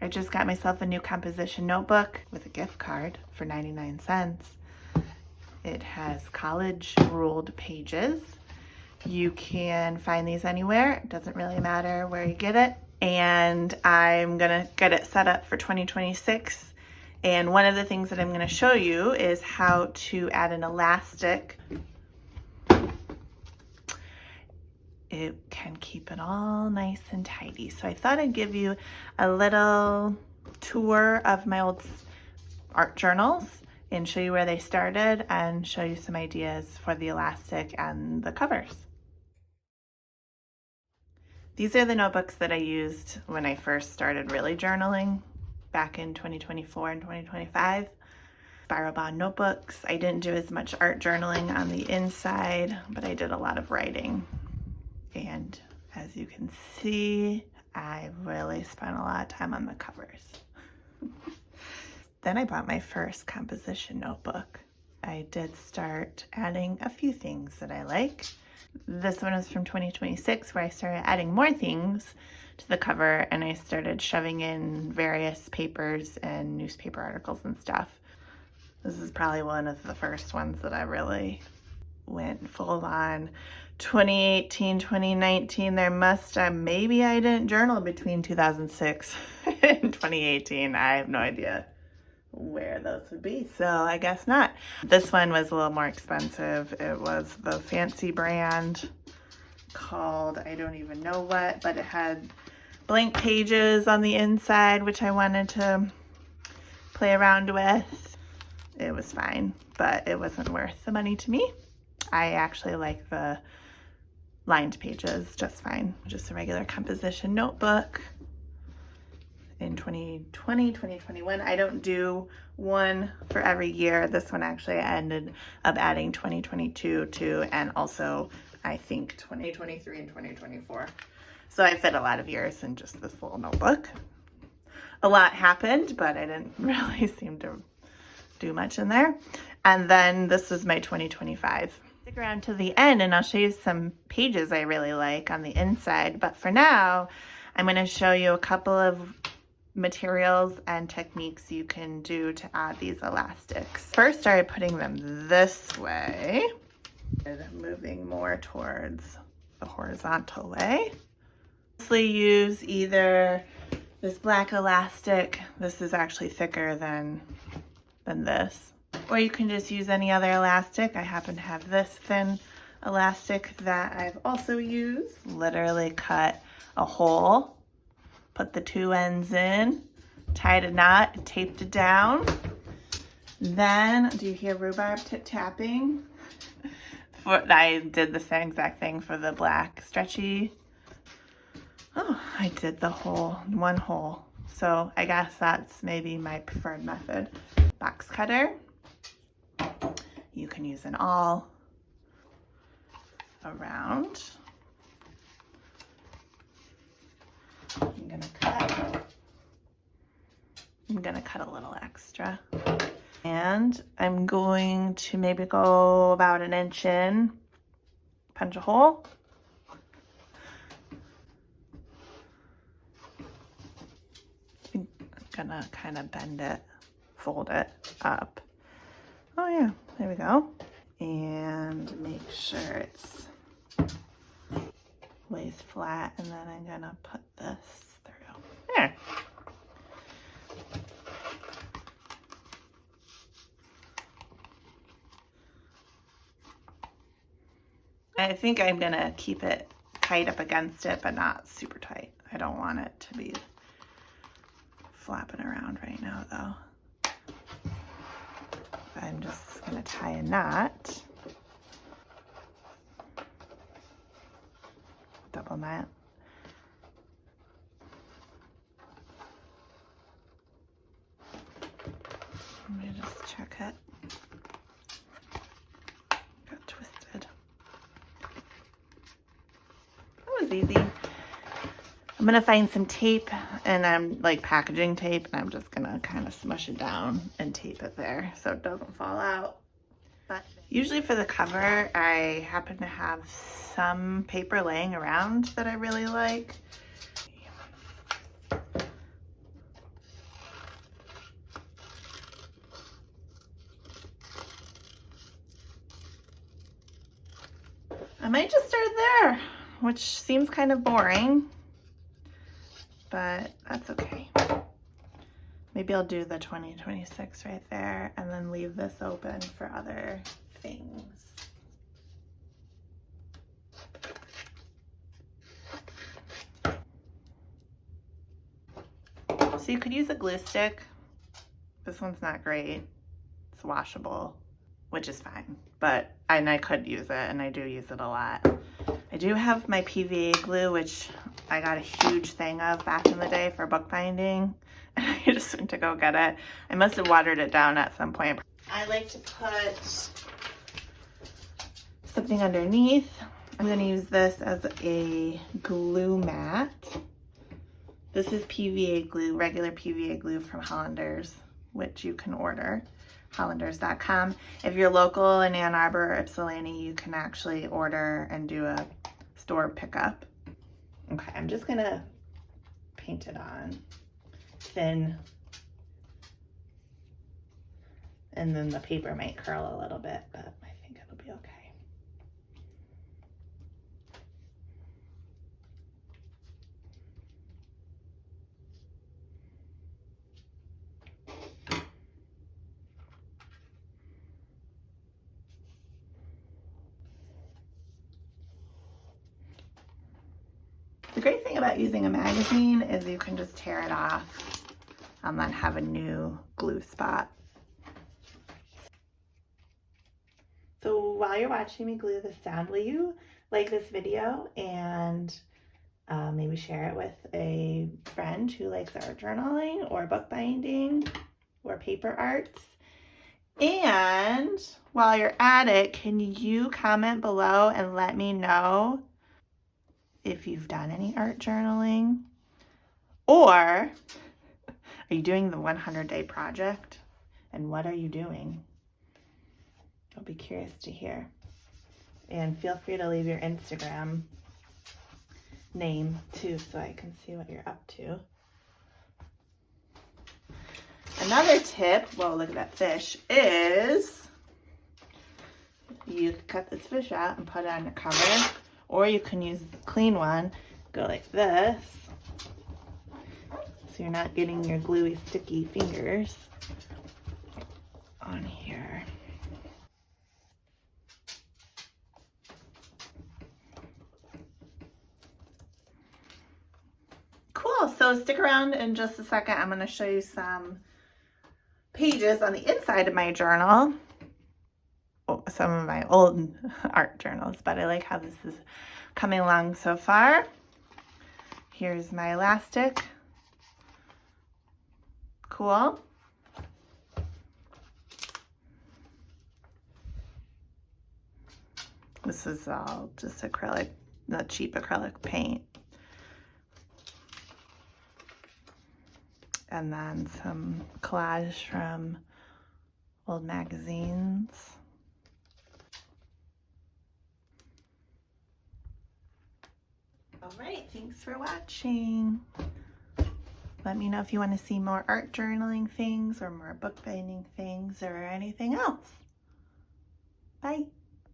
I just got myself a new composition notebook with a gift card for 99 cents. It has college ruled pages. You can find these anywhere. It doesn't really matter where you get it. And I'm gonna get it set up for 2026. And one of the things that I'm gonna show you is how to add an elastic. It can keep it all nice and tidy. So I thought I'd give you a little tour of my old art journals and show you where they started and show you some ideas for the elastic and the covers. These are the notebooks that I used when I first started really journaling back in 2024 and 2025. Spiral bound notebooks. I didn't do as much art journaling on the inside, but I did a lot of writing. And as you can see, I really spent a lot of time on the covers. Then I bought my first composition notebook. I did start adding a few things that I like. This one is from 2026, where I started adding more things to the cover, and I started shoving in various papers and newspaper articles and stuff. This is probably one of the first ones that I really went full on. 2018, 2019, there must have, maybe I didn't journal between 2006 and 2018. I have no idea where those would be, so I guess not. This one was a little more expensive. It was the fancy brand called, I don't even know what, but it had blank pages on the inside, which I wanted to play around with. It was fine, but it wasn't worth the money to me. I actually like the lined pages just fine. Just a regular composition notebook. In 2020, 2021, I don't do one for every year. This one actually I ended up adding 2022 to, and also I think 2023 and 2024. So I fit a lot of years in just this little notebook. A lot happened, but I didn't really seem to do much in there. And then this is my 2025. Stick around to the end and I'll show you some pages I really like on the inside. But for now, I'm going to show you a couple of materials and techniques you can do to add these elastics. First, I started putting them this way and moving more towards the horizontal way. Mostly use either this black elastic. This is actually thicker than this. Or you can just use any other elastic. I happen to have this thin elastic that I've also used. Literally cut a hole, put the two ends in, tied a knot, taped it down. Then, do you hear rhubarb tapping? I did the same exact thing for the black stretchy. Oh, I did the whole, one hole. So I guess that's maybe my preferred method. Box cutter. You can use an awl around. I'm gonna cut a little extra. And I'm going to maybe go about an inch in, punch a hole. I'm gonna kind of bend it, fold it up. Oh yeah, there we go. And make sure it's lays flat, and then I'm gonna put this through. There. I think I'm gonna keep it tight up against it, but not super tight. I don't want it to be flapping around right now though. I'm just gonna tie a knot, double knot. Let me just check it. Got twisted. That was easy. I'm gonna find some tape, and I'm like packaging tape, and I'm just gonna kind of smush it down and tape it there so it doesn't fall out. But usually for the cover, I happen to have some paper laying around that I really like. I might just start there, which seems kind of boring, but that's okay. Maybe I'll do the 2026 right there and then leave this open for other things. So you could use a glue stick. This one's not great. It's washable, which is fine, but I could use it, and I do use it a lot. I do have my PVA glue, which I got a huge thing of back in the day for bookbinding, and I just went to go get it. I must have watered it down at some point. I like to put something underneath. I'm going to use this as a glue mat. This is PVA glue, regular PVA glue from Hollanders, which you can order, hollanders.com. If you're local in Ann Arbor or Ypsilanti, you can actually order and do a store pickup. Okay, I'm just gonna paint it on thin, and then the paper might curl a little bit, but I think it'll be okay. The great thing about using a magazine is you can just tear it off and then have a new glue spot. So while you're watching me glue this down, will you like this video and maybe share it with a friend who likes art journaling or bookbinding or paper arts? And while you're at it, can you comment below and let me know if you've done any art journaling, or are you doing the 100-day project, and what are you doing? I'll be curious to hear. And feel free to leave your Instagram name too, so I can see what you're up to. Another tip, whoa, look at that fish, is you cut this fish out and put it on your cover, or you can use the clean one, go like this, so you're not getting your gluey, sticky fingers on here. Cool, so stick around in just a second. I'm going to show you some pages on the inside of my journal. Some of my old art journals, but I like how this is coming along so far. Here's my elastic. Cool. This is all just acrylic, the cheap acrylic paint. And then some collage from old magazines. All right, thanks for watching. Let me know if you want to see more art journaling things or more bookbinding things or anything else. Bye.